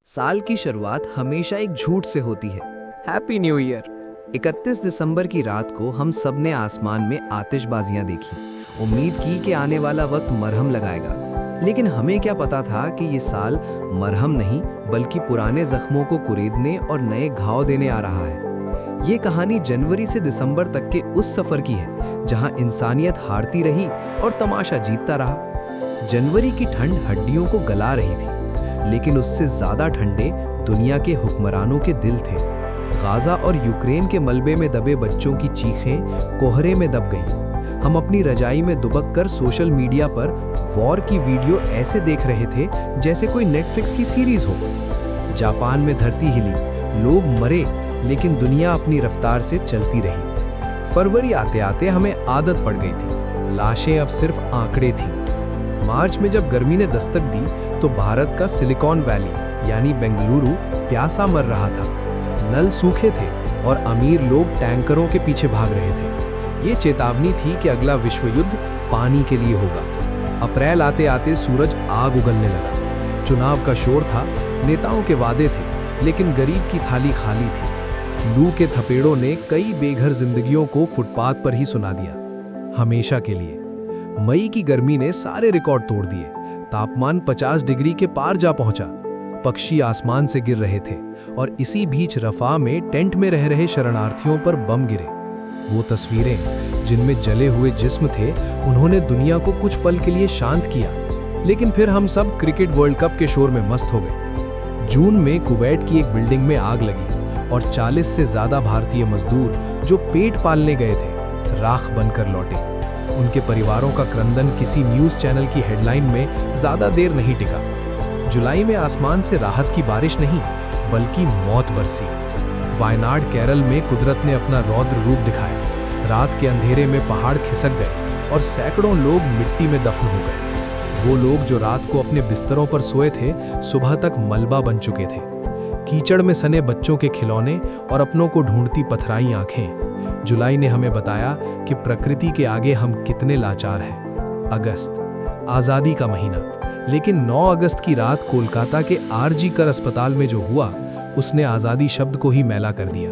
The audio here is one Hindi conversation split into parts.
साल की शुरुआत हमेशा एक झूठ से होती है। Happy new year. 31 दिसंबर की रात को हम सब ने आसमान में आतिशबाजियां देखी। उम्मीद की कि आने वाला वक्त मरहम लगाएगा, लेकिन हमें क्या पता था कि ये साल मरहम नहीं बल्कि पुराने जख्मों को कुरेदने और नए घाव देने आ रहा है। ये कहानी जनवरी से दिसंबर तक के उस सफर की है जहां इंसानियत हारती रही और तमाशा जीतता रहा। जनवरी की ठंड हड्डियों को गला रही थी, लेकिन उससे ज्यादा ठंडे दुनिया के हुक्मरानों के दिल थे। गाजा और यूक्रेन के मलबे में दबे बच्चों की चीखें कोहरे में दब गईं। हम अपनी रजाई में दुबक कर सोशल मीडिया पर वॉर की वीडियो ऐसे देख रहे थे जैसे कोई नेटफ्लिक्स की सीरीज हो। जापान में धरती हिली, लोग मरे, लेकिन दुनिया अपनी रफ्तार से चलती रही। फरवरी आते आते हमें आदत पड़ गई थी, लाशें अब सिर्फ आंकड़े थीं। मार्च में जब गर्मी ने दस्तक दी तो भारत का सिलिकॉन वैली यानी बेंगलुरु प्यासा मर रहा था। नल सूखे थे और अमीर लोग टैंकरों के पीछे भाग रहे थे। ये चेतावनी थी कि अगला विश्व युद्ध पानी के लिए होगा। अप्रैल आते आते सूरज आग उगलने लगा। चुनाव का शोर था, नेताओं के वादे थे, लेकिन गरीब की थाली खाली थी। लू के थपेड़ों ने कई बेघर जिंदगियों को फुटपाथ पर ही सुना दिया, हमेशा के लिए। मई की गर्मी ने सारे रिकॉर्ड तोड़ दिए। तापमान 50 डिग्री के पार जा पहुंचा। पक्षी आसमान से गिर रहे थे और इसी बीच रफा में टेंट में रह रहे शरणार्थियों पर बम गिरे। वो तस्वीरें जिनमें जले हुए जिस्म थे, उन्होंने दुनिया को कुछ पल के लिए शांत किया, लेकिन फिर हम सब क्रिकेट वर्ल्ड कप के शोर में मस्त हो गए। जून में कुवैत की एक बिल्डिंग में आग लगी और 40 से ज्यादा भारतीय मजदूर जो पेट पालने गए थे, राख बनकर लौटे। उनके परिवारों का क्रंदन किसी न्यूज चैनल की हेडलाइन में ज्यादा देर नहीं टिका। जुलाई में आसमान से राहत की बारिश नहीं बल्कि मौत बरसी। वायनाड केरल में कुदरत ने अपना रौद्र रूप दिखाया। रात के अंधेरे में पहाड़ खिसक गए और सैकड़ों लोग मिट्टी में दफन हो गए। वो लोग जो रात को अपने बिस्तरों पर सोए थे, सुबह तक मलबा बन चुके थे। कीचड़ में सने बच्चों के खिलौने और अपनों को ढूंढती पथराई आंखें। जुलाई ने हमें बताया कि प्रकृति के आगे हम कितने लाचार हैं। अगस्त, आज़ादी का महीना, लेकिन 9 अगस्त की रात कोलकाता के आरजी कर अस्पताल में जो हुआ, उसने आज़ादी शब्द को ही मैला कर दिया।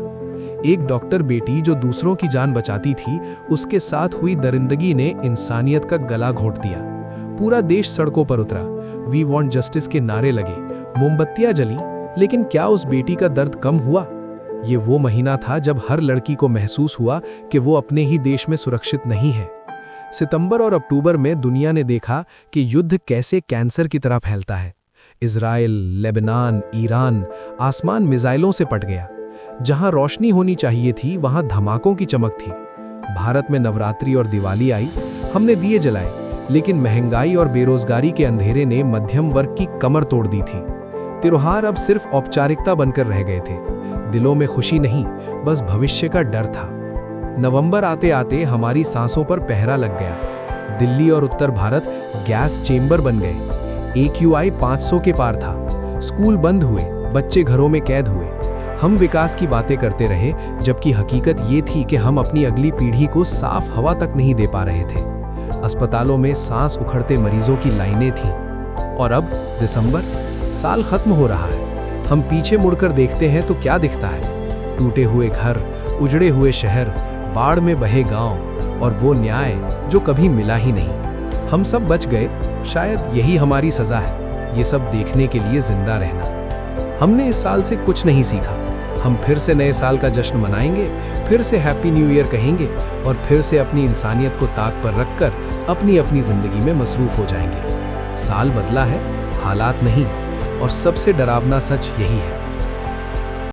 एक डॉक्टर बेटी जो दूसरों की जान बचाती थी, उसके साथ हुई दरिंदगी ने इंसानियत का गला घोंट दिया। पूरा देश सड़कों पर उतरा, वी वॉन्ट जस्टिस के नारे लगे, मोमबत्तियां जली, लेकिन क्या उस बेटी का दर्द कम हुआ? ये वो महीना था जब हर लड़की को महसूस हुआ कि वो अपने ही देश में सुरक्षित नहीं है। सितंबर और अक्टूबर में दुनिया ने देखा कि युद्ध कैसे कैंसर की तरह फैलता है। इजराइल, लेबनान, ईरान, आसमान मिसाइलों से पट गया। जहां रोशनी होनी चाहिए थी, वहां धमाकों की चमक थी। भारत में नवरात्रि और दिवाली आई, हमने दिए जलाए, लेकिन महंगाई और बेरोजगारी के अंधेरे ने मध्यम वर्ग की कमर तोड़ दी थी। त्योहार अब सिर्फ औपचारिकता बनकर रह गए थे। दिलों में खुशी नहीं, बस भविष्य का डर था। नवंबर आते आते हमारी सांसों पर पहरा लग गया। दिल्ली और उत्तर भारत गैस चेंबर बन गए। AQI 500 के पार था। स्कूल बंद हुए, बच्चे घरों में कैद हुए। हम विकास की बातें करते रहे, जबकि हकीकत ये थी कि हम अपनी अगली पीढ़ी को साफ हवा तक नहीं दे पा रहे थे। अस्पतालों में सांस उखड़ते मरीजों की लाइनें थीं। और अब दिसंबर, साल खत्म हो रहा है। हम पीछे मुड़कर देखते हैं तो क्या दिखता है? टूटे हुए घर, उजड़े हुए शहर, बाढ़ में बहे गांव और वो न्याय जो कभी मिला ही नहीं। हम सब बच गए, शायद यही हमारी सजा है, ये सब देखने के लिए जिंदा रहना। हमने इस साल से कुछ नहीं सीखा। हम फिर से नए साल का जश्न मनाएंगे, फिर से हैप्पी न्यू ईयर कहेंगे और फिर से अपनी इंसानियत को ताक पर रखकर अपनी अपनी जिंदगी में मसरूफ हो जाएंगे। साल बदला है, हालात नहीं, और सबसे डरावना सच यही है,